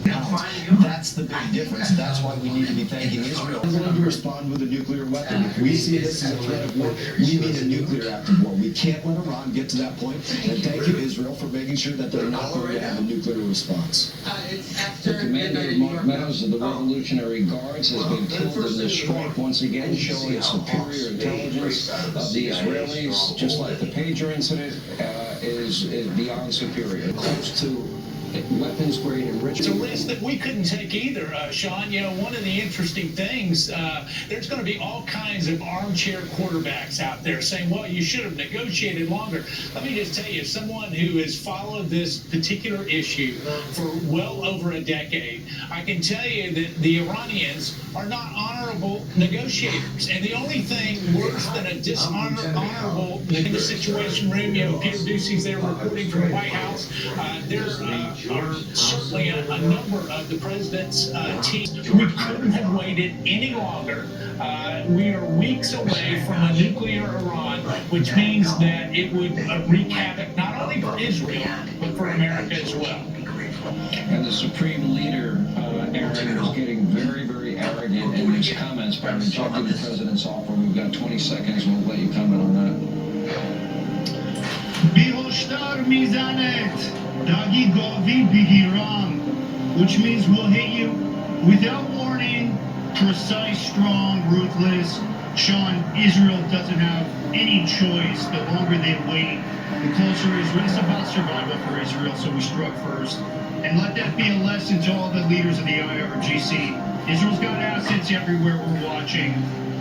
That's the big difference. That's why we need to be thanking Israel. We're going to respond with a nuclear weapon. If we see this as a threat of war, we mean a nuclear act of war. We can't let Iran get to that point. And thank you, Israel, for making sure that they're not going to have a nuclear response. The commander of Mark Meadows of the Revolutionary Guards has been killed in this strike, once again showing superior intelligence of the Israelis, just like the pager incident is beyond superior. Close to weapons grade enrichment. It's a risk that we couldn't take either, Sean. You know, one of the interesting things, there's going to be all kinds of armchair quarterbacks out there saying, well, you should have negotiated longer. Let me just tell you, someone who has followed this particular issue for well over a decade, I can tell you that the Iranians are not honorable negotiators. And the only thing worse than a dishonorable in the Situation Room, you know, Peter Ducey's there reporting from the White House. There are certainly a number of the president's team. We couldn't have waited any longer. We are weeks away from a nuclear Iran, which means that it would wreak havoc not only for Israel, but for America as well. And the Supreme Leader, Aaron, is getting very, very arrogant in his comments by rejecting the president's offer. We've got 20 seconds. We'll let you comment on that. Which means we'll hit you without warning, precise, strong, ruthless. Sean, Israel doesn't have any choice. The longer they wait, the closer Israel. It's about survival for Israel, so we struck first. And let that be a lesson to all the leaders of the IRGC. Israel's got assets everywhere we're watching,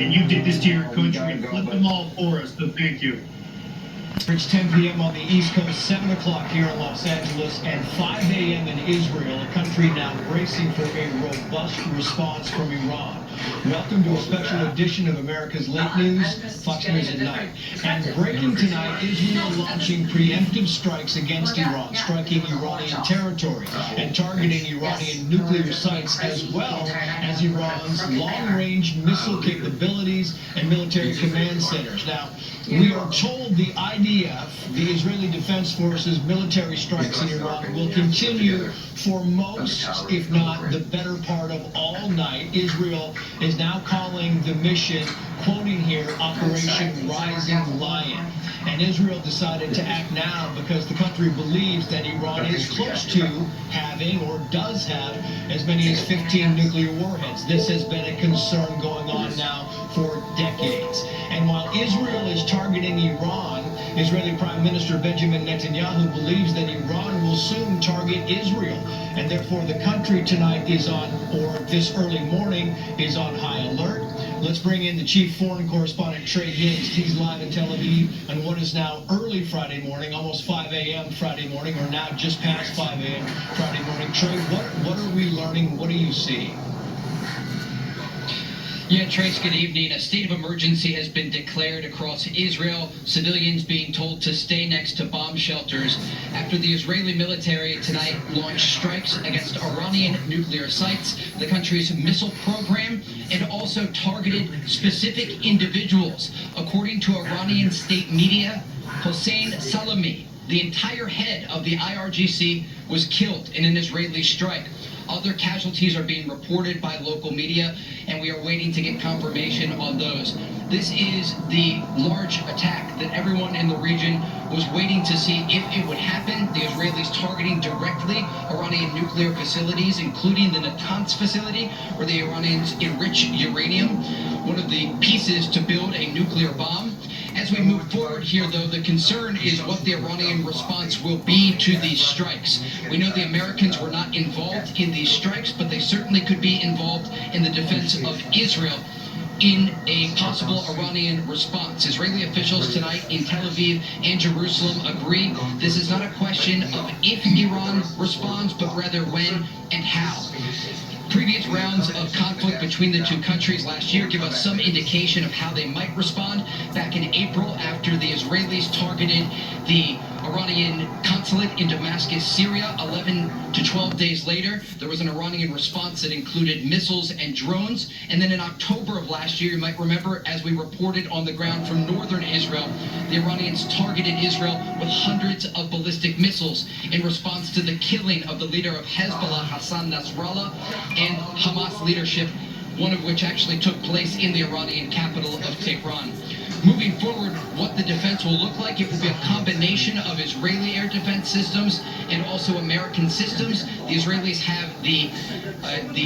and you did this to your country and flipped them all for us, so thank you. It's 10 p.m. on the East Coast, 7 o'clock here in Los Angeles, and 5 a.m. in Israel, a country now bracing for a robust response from Iran. Welcome to a special edition of America's Late News, Fox News at Night. And breaking tonight, Israel launching preemptive strikes against Iran, striking Iranian territory and targeting Iranian nuclear sites, as well as Iran's long-range missile capabilities and military command centers. Now, we are told the IDF, the Israeli Defense Forces military strikes in Iran, will continue for most, if not the better part of all night. Israel is now calling the mission, quoting here, Operation Rising Lion. And Israel decided to act now because the country believes that Iran is close to having, or does have, as many as 15 nuclear warheads. This has been a concern going on now for decades. And while Israel is targeting Iran, Israeli Prime Minister Benjamin Netanyahu believes that Iran will soon target Israel. And therefore the country tonight is on, or this early morning, is on high alert. Let's bring in the chief foreign correspondent, Trey Gibbs. He's live in Tel Aviv on what is now early Friday morning, almost 5 a.m. Friday morning, or now just past 5 a.m. Friday morning. Trey, what are we learning? What do you see? Yeah, Trace, good evening. A state of emergency has been declared across Israel, civilians being told to stay next to bomb shelters after the Israeli military tonight launched strikes against Iranian nuclear sites, the country's missile program, and also targeted specific individuals. According to Iranian state media, Hossein Salami, the entire head of the IRGC, was killed in an Israeli strike. Other casualties are being reported by local media, and we are waiting to get confirmation on those. This is the large attack that everyone in the region was waiting to see if it would happen. The Israelis targeting directly Iranian nuclear facilities, including the Natanz facility, where the Iranians enrich uranium, one of the pieces to build a nuclear bomb. As we move forward here, though, the concern is what the Iranian response will be to these strikes. We know the Americans were not involved in these strikes, but they certainly could be involved in the defense of Israel in a possible Iranian response. Israeli officials tonight in Tel Aviv and Jerusalem agree this is not a question of if Iran responds, but rather when and how. Previous rounds of conflict between the two countries last year give us some indication of how they might respond. Back in April, after the Israelis targeted the Iranian consulate in Damascus, Syria. 11 to 12 days later, there was an Iranian response that included missiles and drones. And then in October of last year, you might remember, as we reported on the ground from northern Israel, the Iranians targeted Israel with hundreds of ballistic missiles in response to the killing of the leader of Hezbollah, Hassan Nasrallah, and Hamas leadership, one of which actually took place in the Iranian capital of Tehran. Moving forward, what the defense will look like, it will be a combination of Israeli air defense systems and also American systems. The Israelis have the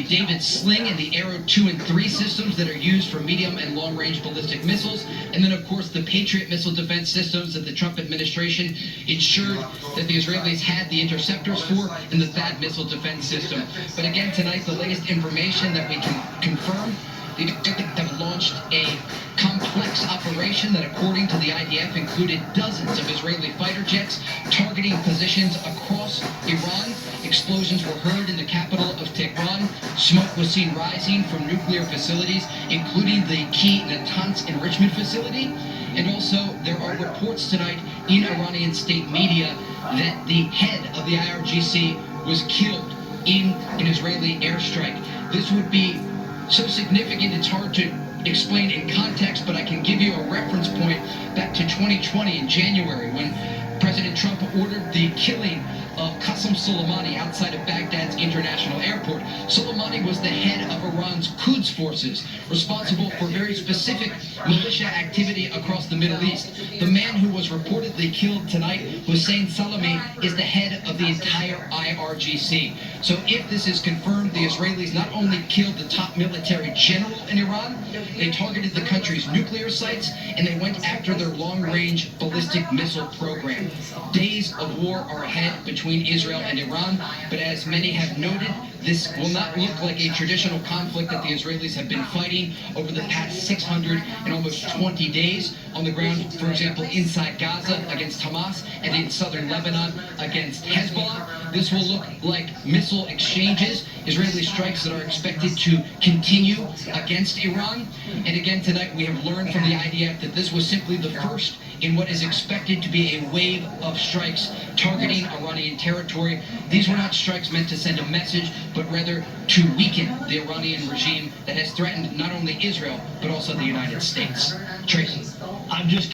David Sling and the Arrow 2 and 3 systems that are used for medium and long-range ballistic missiles. And then, of course, the Patriot missile defense systems that the Trump administration ensured that the Israelis had the interceptors for, and the THAAD missile defense system. But again, tonight, the latest information that we can confirm, the Iranians have launched a complex operation that, according to the IDF, included dozens of Israeli fighter jets targeting positions across Iran. Explosions were heard in the capital of Tehran. Smoke was seen rising from nuclear facilities, including the key Natanz enrichment facility. And also, there are reports tonight in Iranian state media that the head of the IRGC was killed in an Israeli airstrike. This would be so significant it's hard to explain in context, but I can give you a reference point back to 2020 in January, when President Trump ordered the killing of Qasem Soleimani outside of Baghdad's international airport. Soleimani was the head of Iran's Quds forces, responsible for very specific militia activity across the Middle East. The man who was reportedly killed tonight, Hossein Salami, is the head of the entire IRGC. So if this is confirmed, the Israelis not only killed the top military general in Iran, they targeted the country's nuclear sites, and they went after their long-range ballistic missile program. Days of war are ahead between Israel and Iran, but as many have noted, this will not look like a traditional conflict that the Israelis have been fighting over the past 600 and almost 20 days on the ground, for example, inside Gaza against Hamas and in southern Lebanon against Hezbollah. This will look like missile exchanges, Israeli strikes that are expected to continue against Iran. And again, tonight we have learned from the IDF that this was simply the first in what is expected to be a wave of strikes targeting Iranian territory. These were not strikes meant to send a message, but rather to weaken the Iranian regime that has threatened not only Israel, but also the United States. Tracy. I'm just